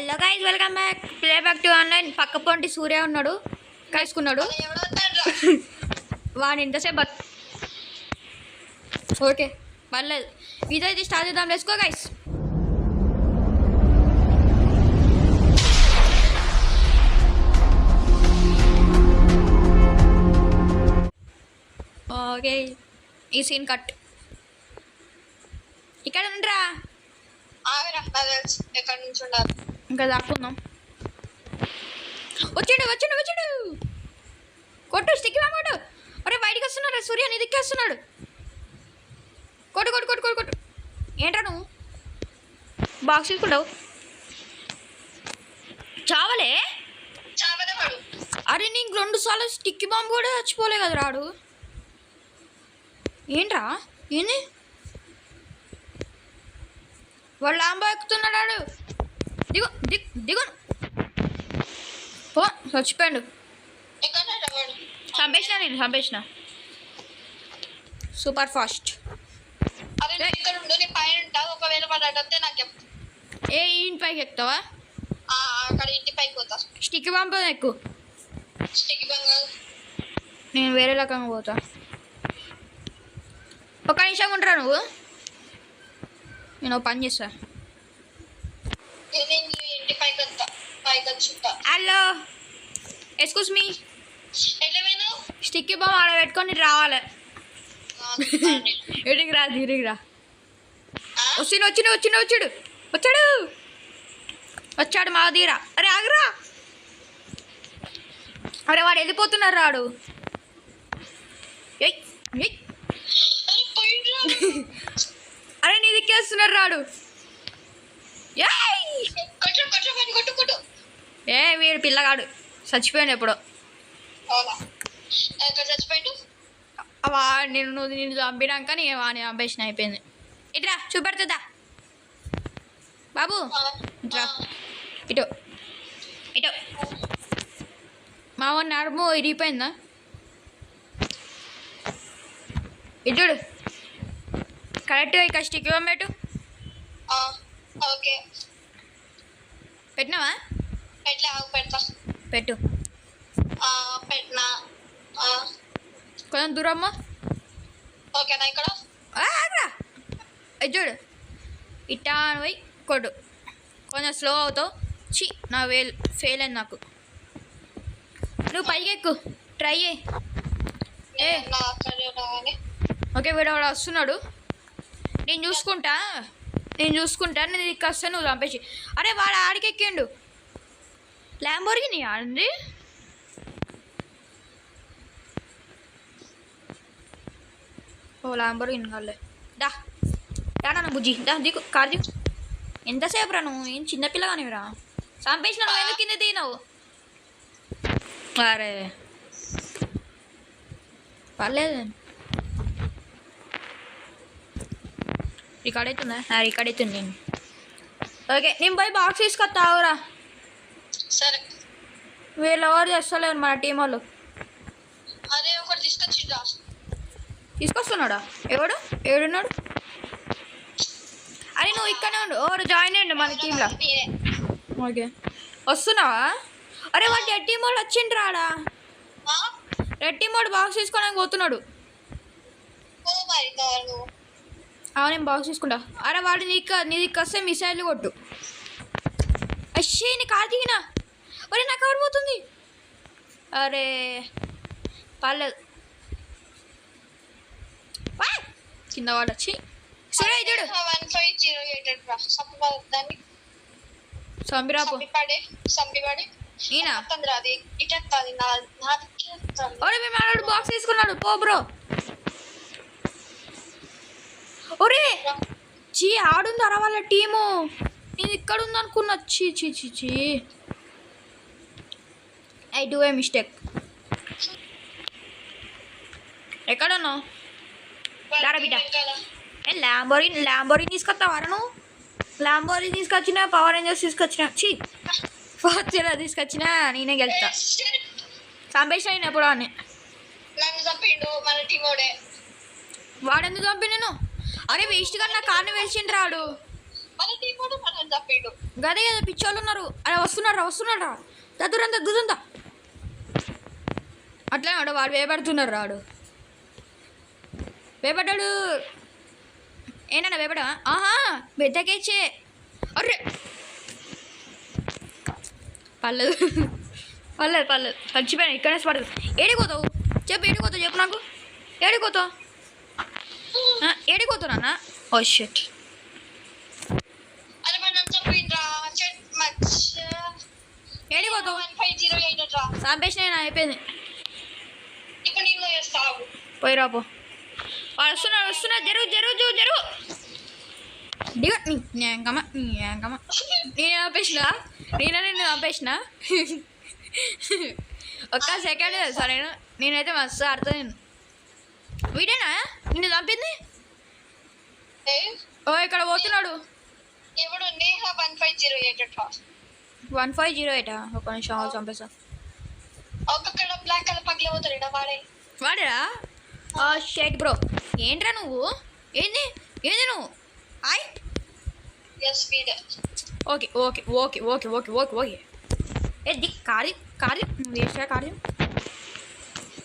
Hello guys, welcome back. Play back to online. పక్క పొంటి సూర్య ఉన్నాడు, కలుసుకున్నాడు వాడు ఇంతసేపు ఓకే పర్లేదు. ఇదైతే స్టార్ట్ చేద్దాం. Let's go guys. ఓకే, ఈ సీన్ కట్. ఇక్కడ ఉండరా, ఎక్కడి నుంచి ఉండాలి? ఇంకా దాక్కుందాం. వచ్చాడు వచ్చాడు వచ్చాడు. కొట్టు, స్టిక్ కొట్టు. అరే బయటికి వస్తున్నాడు సూర్య, నీ దిక్కే వస్తున్నాడు. కొట్టు కొట్టు కొట్టు కొట్టు కొట్టు. ఏంట్రా నువ్వు బాక్స్ తీసుకుంటావు? చావలే. అరే నీకు 2 సార్లు స్టిక్ బాంబు కూడా చచ్చిపోలే కదా రాడు. ఏంట్రా ఏంది? వాడు లాంబో ఎక్కుతున్నాడు. దిగు దిగు దిగు. చచ్చిపోయాడు. చంపేసిన, నేను చంపేసిన. Super fast. ఏ ఇంటి పైకి ఎక్కుతావా? ఇంటి పైకి పోతా. స్టిక్ బాంబు ఎక్కు. నేను వేరే రకంగా పోతా. ఒక నిమిషం ఉంటారా నువ్వు? నేను పని చేస్తా. Hello, excuse me. Stick bomb ఆడ పెట్టుకొని రావాలి. ఇడికి రా, ఇడికి రా. వచ్చిన వచ్చిన వచ్చిన వచ్చాడు వచ్చాడు వచ్చాడు మా తీరా. అరే ఆగరా. అరే వాడు వెళ్ళిపోతున్నారు రాడు. అరే నీ దిక్కేస్తున్నారు రాడు. ఏ వీడు పిల్లగాడు చచ్చిపోయాడు ఎప్పుడో. నేను చంపినాక నేను వాడిని చంపేసిన, అయిపోయింది. ఇట్రా చూపెడుతుందా బాబు? ఇట్రా, ఇటు ఇటు. మా వాడి నడుము ఇరిగిపోయిందా? ఇటు కరెక్ట్గా ఇక్కడ స్టిక్ పెట్టు. పెట్టినావా? పెట్టు. పెట్టినా. కొంచెం దూరమ్మా. ఓకేనా? ఇక్కడ చూడు, ఇట్టా పోయి కొడు. కొంచెం స్లో అవుతావు. నా ఫెయిల్ అయింది నాకు. నువ్వు పైకి ఎక్కు, ట్రై చేయి. ఓకే, వీడు వాడు వస్తున్నాడు. నేను చూసుకుంటా నేను ఇది వస్తే నువ్వు చంపేసి. అరే వాడు ఆడికి ఎక్కిండు. ల్యాంబోర్గిని ఆడింది. ఓ ల్యాంబోర్గిని కాలే. దా నన్ను బుజ్జి, దా దిగు, కారు దిగు. ఎంతసేపు రా నువ్వు? ఏం చిన్నపిల్లగానే రా. చంపేసిన నువ్వు ఎందుకు కింద దిగినావు? అరే పర్లేదు. రికార్డ్ అవుతుందా? రికార్డ్ అవుతుంది. నేను ఓకే, నేను పోయి బాక్స్ తీసుకొస్తావురా. సరే. వీళ్ళు ఎవరు చేస్తలేరు మన టీం వాళ్ళు. అదే ఒకటి తీసుకొస్తున్నాడా? ఏడున్నాడు? అరే నువ్వు ఇక్కడే ఉండు. ఎవరు జాయిన్ అయ్యండు మన టీంలో? ఓకే, వస్తున్నావా? అరే వాడు రెడ్ టీం వాళ్ళు వచ్చిండ్రు రాడా. రెడ్ టీం వాడు బాక్స్ తీసుకోవడానికి పోతున్నాడు. నేను బాక్స్ తీసుకుంటా. అరే వాడు నీకు వస్తే మిసైల్ కొట్టు. అశ్షే నీ కారు దిగినా. ఒరే నాకు ఎవరు పోతుంది? అరే పర్లేదు, కింద వాడు వచ్చి సరే చూడు. సంబిరాపు మేము ఆడాడు బాక్స్ తీసుకున్నాడు. పో బ్రో. ఒరే ఆడుంది అర వాళ్ళ టీము. నేను ఇక్కడ ఉంది అనుకున్నా. చీ ఐ డూ ఏ మిస్టేక్. ఎక్కడున్నావు? దారా బిడ్డ. ల్యాంబోర్గిని తీసుకొస్తావా నువ్వు? ల్యాంబోర్గిని తీసుకొచ్చిన, పవర్ రేంజర్స్ తీసుకొచ్చిన, ఫార్చునర్ తీసుకొచ్చిన నేనే గెలుస్తా. చంపేసిన నేను ఎప్పుడో అని. వాడెందుకు చంపి నేను? అరే వేస్ట్ గా నా కార్ని వేసిండు రాడు. కూడా మనం తప్పిండు. గదే కదా పిచ్చోళ్ళు ఉన్నారు. అరే వస్తున్నారా దూరంతా అట్లా వాడు వేపడుతున్నారు రాడు వేపడ్డాడు. ఏంటన్నా వేపడా? ఆహా బెద్దకేచ్చే. అర్రే పర్లేదు చచ్చిపోయాను. ఇక్కడనే పడదు. ఏడిపోతావు చెప్పు నాకు. ఏడిపోతావు నాన్న? Oh shit. అరే మనం తప్పిండ్రా. ఏడిపోతావు? 1508 రా. సంపేసిన అయిపోయింది. ఇప్పుడు నీళ్ళు చేస్తావు. పోయి రాపో. వాడు వస్తున్నాడు. జరుగు దిగ. నేంకమ్మ నేను ఆపేసిన ఒక్క సెకండ్ సరే. నేనైతే మస్తు ఆడుతాను. వీడేనా నిన్ను చంపింది? ఓ ఇక్కడ పోతున్నాడు. ఎవడు? నేహ 1508 1508 ఒక నిమిషం చంపేసా. ఒక్కొక్కడ బ్లాక్ కలర్ పగిలి పోతాడు. వాడేరా? షేట్ బ్రో. ఏంట్రా నువ్వు? ఏంది నువ్వు? ఆయ్ ఓకే. ఏ దిక్ కార్ది నువ్వు వేసా కార్ది.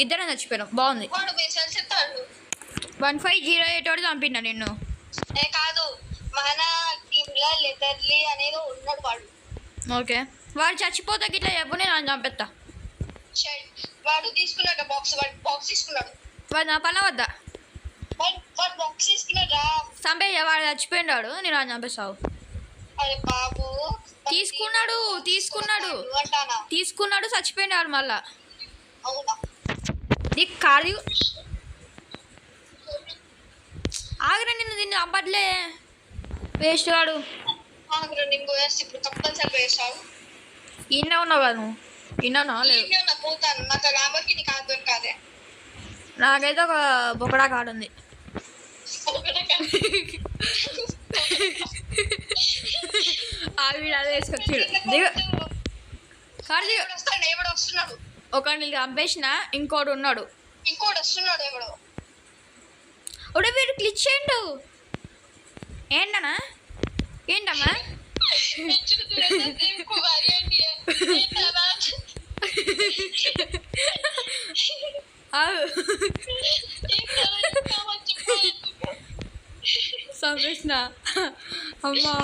ఇద్దరే చచ్చిపోయాను. బాగుంది. 1508 వాడు చంపినా నిన్ను. కాదు మన టీంలో లెదర్లీ అనేది ఉన్నాడు వాడు. ఓకే వాడు చచ్చిపోతా ఇట్లా చెప్పు, నేను చంపేస్తా. వాడు తీసుకున్నాడు బాక్స్ తీసుకున్నాడు. వాడు నా పని వద్దా? వాడు బాక్స్ తీసుకున్నాడా? చంపేయ. వాడు చచ్చిపోయినాడు. నేను ఆయన చంపేస్తావు. అరే బాబు తీసుకున్నాడు చచ్చిపోయినాడు మళ్ళా. అవునా? నీకు కాదు ఆగరా. నిన్ను చంపట్లే వేస్ట్ వాడు. ఇప్పుడు కంపల్సరీ వేస్తావు. ఇన్నా ఉన్నావు కదా నువ్వు? ఇన్నానా లేదు? పోతాను. నాకు రాబోకి నీకు ఆగ్రహం కాదే. నాకైతే ఒక బొకడా కార్డు ఉంది. వీడు అదే వేసుకొచ్చాడు. వస్తున్నాడు. ఒకడిని చంపేసిన ఇంకోడు ఉన్నాడు. ఎవడో వీడు క్లిచ్ చేయండు. ఏంటమ్మా? చంపేసిన అమ్మా.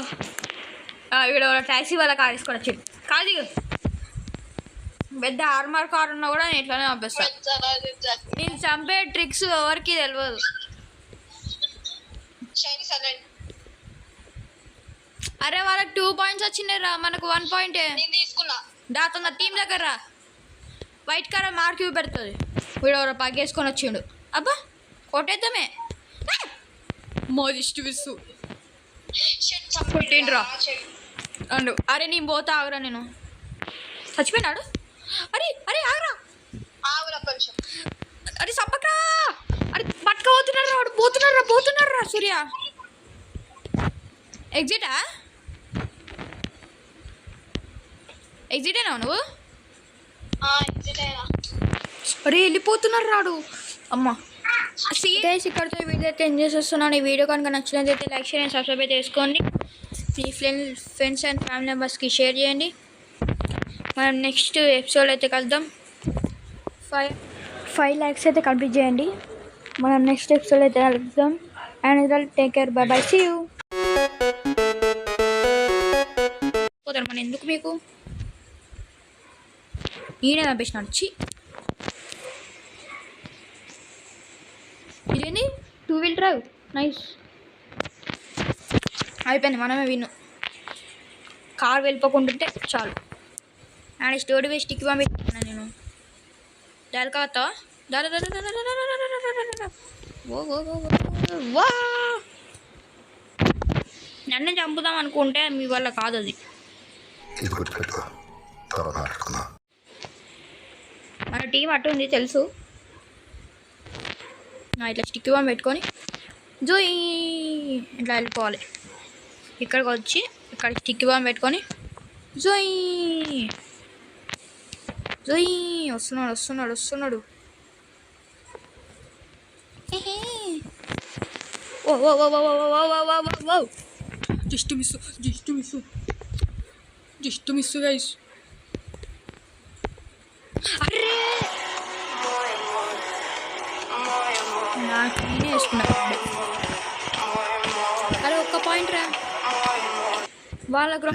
ఇక్కడ టాక్సీ వాళ్ళ కార్ తీసుకొని వచ్చాడు. కాదు పెద్ద ఆర్మర్ కార్ ఉన్నా కూడా నేను ఇట్లానే పంపిస్తాను. నేను చంపే ట్రిక్స్ ఎవరికి తెలియదు. అరే వాళ్ళకి 2 points వచ్చినాయిరా, మనకు 1 point. దాతో టీం దగ్గర రా. వైట్ కార్ మార్క్ పెడుతుంది. వీడు ఎవరో పగ్గేసుకొని వచ్చిండు. అబ్బా కొట్టేద్దామే. మోదిష్టి విసు కొట్టిండ్రా అండు. అరే నేను పోతా ఆగురా. నేను చచ్చిపోయినాడు. అరే ఆగురా. అరే సప్పకరా. అరే పట్టుకోబోతున్నారా? వాడు పోతున్నారా సూర్య. ఎగ్జిటేనా నువ్వు? అరే వెళ్ళిపోతున్నారు రాడు. అమ్మా గైస్ ఇక్కడితో వీడియో అయితే ఎంజాయ్ చేస్తున్నాను. ఈ వీడియో కనుక నచ్చినట్లయితే లైక్ చేయండి, సబ్స్క్రైబ్ అయితే చేసుకోండి. మీ ఫ్రెండ్స్ అండ్ ఫ్యామిలీ మెంబర్స్కి షేర్ చేయండి. మనం నెక్స్ట్ ఎపిసోడ్ అయితే కలుద్దాం. 5 likes అయితే కంప్లీట్ చేయండి. మనం నెక్స్ట్ ఎపిసోడ్ అయితే కలుద్దాం. And take care. Bye see you. పోతాడు మన ఎందుకు మీకు ఈయన చంపేసినాడు. ఇదేంది 2-wheel drive. నైస్ అయిపోయింది. మనమే విన్ను. కార్ వెళ్ళిపోకుంటుంటే చాలు. అండ్ స్టోరీ వేసి స్టిక్ పంపించాను నేను. దాని కావతా నన్ను చంపుదాం అనుకుంటే మీ వల్ల కాదు అది. మన టీం అటు ఉంది తెలుసు. ఇట్లా స్టిక్ బాంబ్ పెట్టుకొని జోయి ఇట్లా వెళ్ళిపోవాలి. ఇక్కడికి వచ్చి ఇక్కడ స్టిక్ బాంబ్ పెట్టుకొని జోయి వస్తున్నాడు. ఓ జస్ట్ మిస్ గైస్. అరే నాకు నేనే వేసుకున్నా. అరే ఒక్క పాయింట్ రా. వాళ్ళకు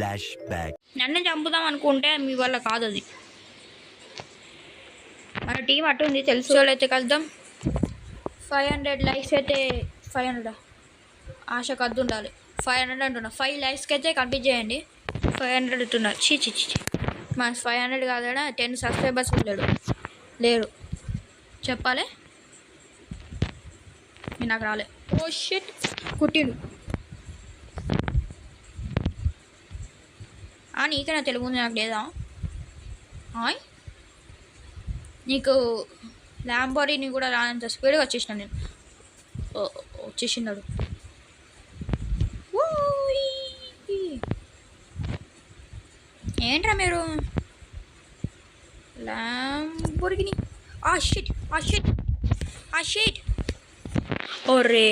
నన్ను చంపుదాం అనుకుంటే మీ వల్ల కాదు అది. మన టీం అటు ఉంది తెలుసు. అయితే కలుద్దాం. 500 లైక్స్ అయితే 500 ఆశకు అద్దు ఉండాలి. 500 అంటున్నా. 5 లైక్స్కి అయితే కంప్లీట్ చేయండి. 500 అంటున్నారు. చీ మా 500 కాదా, 10 సబ్స్క్రైబర్స్ లేరు చెప్పాలి. నాకు రాలే. ఓ షిట్ కుట్టిండు. నీకైనా తెలుగు ఉంది, నాకు లేదా? నీకు ల్యాంబోర్గిని కూడా రానంత స్పీడ్గా వచ్చేసిన నేను. వచ్చేసినాడు. ఏంట్రా మీరు ల్యాంబోర్గిని? షిట్ ఒరే